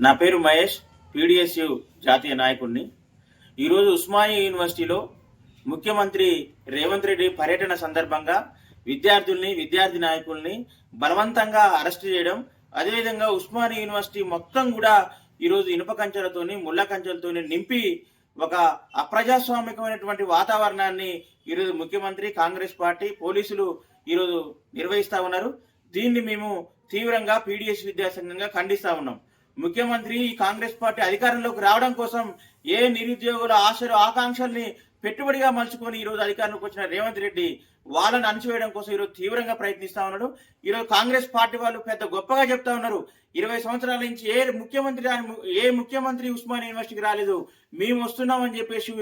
నా పేరు మహేష్, పీడిఎస్యు జాతీయ నాయకుడిని. ఈరోజు ఉస్మానియా యూనివర్సిటీలో ముఖ్యమంత్రి రేవంత్ రెడ్డి పర్యటన సందర్భంగా విద్యార్థుల్ని, విద్యార్థి నాయకుల్ని బలవంతంగా అరెస్ట్ చేయడం, అదేవిధంగా ఉస్మానియా యూనివర్సిటీ మొత్తం కూడా ఈరోజు ఇనుప కంచెలతోని, ముళ్ళ కంచెలతోని నింపి ఒక అప్రజాస్వామికమైనటువంటి వాతావరణాన్ని ఈరోజు ముఖ్యమంత్రి, కాంగ్రెస్ పార్టీ, పోలీసులు ఈరోజు నిర్వహిస్తూ ఉన్నారు. దీన్ని మేము తీవ్రంగా పీడిఎస్ విద్యాసంఘంగా ఖండిస్తూ ఉన్నాం. ముఖ్యమంత్రి ఈ కాంగ్రెస్ పార్టీ అధికారంలోకి రావడం కోసం ఏ నిరుద్యోగుల ఆశలు, ఆకాంక్షల్ని పెట్టుబడిగా మలుచుకొని ఈరోజు అధికారంలోకి వచ్చిన రేవంత్ రెడ్డి వాళ్ళని అణచివేయడం కోసం ఈరోజు తీవ్రంగా ప్రయత్నిస్తా ఉన్నాడు. ఈరోజు కాంగ్రెస్ పార్టీ వాళ్ళు పెద్ద గొప్పగా చెప్తా ఉన్నారు, 20 సంవత్సరాల నుంచి ఏ ముఖ్యమంత్రి ఉస్మానియా యూనివర్సిటీకి రాలేదు, మేము వస్తున్నామని చెప్పేసి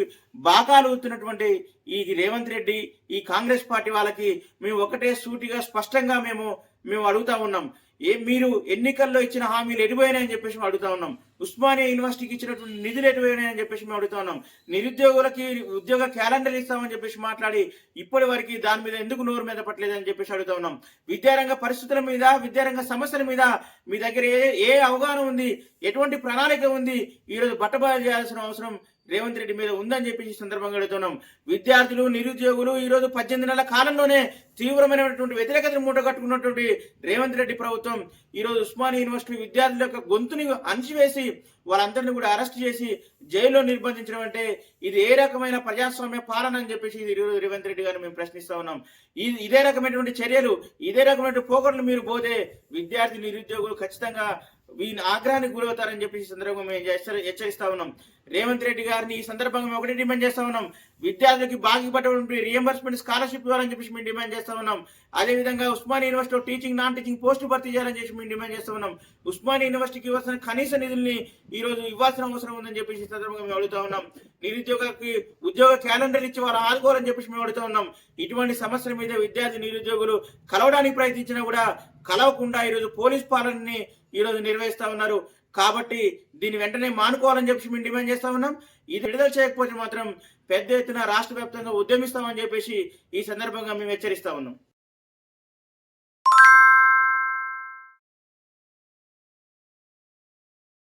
బాకాలు ఊతున్నటువంటి ఈ రేవంత్ రెడ్డి, ఈ కాంగ్రెస్ పార్టీ వాళ్ళకి మేము ఒకటే సూటిగా స్పష్టంగా మేము అడుగుతా ఉన్నాం. మీరు ఎన్నికల్లో ఇచ్చిన హామీలు ఎడిపోయినాయని చెప్పేసి మేము అడుగుతా ఉన్నాం. ఉస్మానియా యూనివర్సిటీకి ఇచ్చినటువంటి నిధులు ఎడిపోయినాయని చెప్పేసి మేము అడుగుతా ఉన్నాం. నిరుద్యోగులకి ఉద్యోగ క్యాలెండర్ ఇస్తామని చెప్పేసి మాట్లాడి ఇప్పటి వరకు దాని మీద ఎందుకు నోరు మీద పట్టలేదని చెప్పేసి అడుగుతా ఉన్నాం. విద్యారంగ పరిస్థితుల మీద, విద్యారంగ సమస్యల మీద మీ దగ్గర ఏ అవగాహన ఉంది, ఎటువంటి ప్రణాళిక ఉంది, ఈరోజు బట్టబయలు చేయాల్సిన అవసరం రేవంత్ రెడ్డి మీద ఉందని చెప్పేసి సందర్భంగా అడుగుతున్నాం. విద్యార్థులు, నిరుద్యోగులు ఈరోజు 18 నెలల కాలంలోనే తీవ్రమైనటువంటి వ్యతిరేకతను మూటగట్టుకున్నటువంటి రేవంత్ రెడ్డి ప్రభుత్వం ఈరోజు ఉస్మానియా యూనివర్సిటీ విద్యార్థుల యొక్క గొంతుని అణచివేసి వాళ్ళందరినీ కూడా అరెస్ట్ చేసి జైల్లో నిర్బంధించడం అంటే ఇది ఏ రకమైన ప్రజాస్వామ్య పాలన అని చెప్పేసి ఈరోజు రేవంత్ రెడ్డి గారిని మేము ప్రశ్నిస్తా ఉన్నాం. ఇదే రకమైనటువంటి చర్యలు, ఇదే రకమైన పోకడలు మీరు పోతే విద్యార్థి, నిరుద్యోగులు ఖచ్చితంగా వీని ఆగ్రహానికి గురవుతారని చెప్పేసి సందర్భంగా మేము హెచ్చరిస్తా ఉన్నాం. రేవంత్ రెడ్డి గారిని ఈ సందర్భంగా మేము ఒకటి డిమాండ్ చేస్తా ఉన్నాం, విద్యార్థులకి బాకీపడ్డటువంటి రియంబర్స్మెంట్ స్కాలర్షిప్ ఇవ్వాలని చెప్పేసి మేము డిమాండ్ చేస్తా ఉన్నాం. అదేవిధంగా ఉస్మానియా యూనివర్సిటీలో టీచింగ్, నాన్ టీచింగ్ పోస్టులు భర్తీ చేయాలని చెప్పి మేము డిమాండ్ చేస్తా ఉన్నాం. ఉస్మానియా యూనివర్సిటీకి ఇవ్వాల్సిన కనీస నిధుల్ని ఈరోజు ఇవ్వాల్సిన అవసరం ఉందని చెప్పేసి సందర్భంగా మేము అడుగుతా ఉన్నాం. నిరుద్యోగులకి ఉద్యోగ క్యాలెండర్ ఇచ్చి వాళ్ళు ఆదుకోవాలని చెప్పేసి మేము అడుగుతా ఉన్నాం. ఇటువంటి సమస్యల మీద విద్యార్థి, నిరుద్యోగులు కలవడానికి ప్రయత్నించినా కూడా కలవకుండా ఈరోజు పోలీస్ పాలనని ఈరోజు నిర్వహిస్తా ఉన్నారు. కాబట్టి దీన్ని వెంటనే మానుకోవాలని చెప్పి మేము డిమాండ్ చేస్తా ఉన్నాం. ఇది విడుదల చేయకపోతే మాత్రం పెద్ద ఎత్తున రాష్ట్ర వ్యాప్తంగా ఉద్యమిస్తామని చెప్పేసి ఈ సందర్భంగా మేము హెచ్చరిస్తా ఉన్నాం.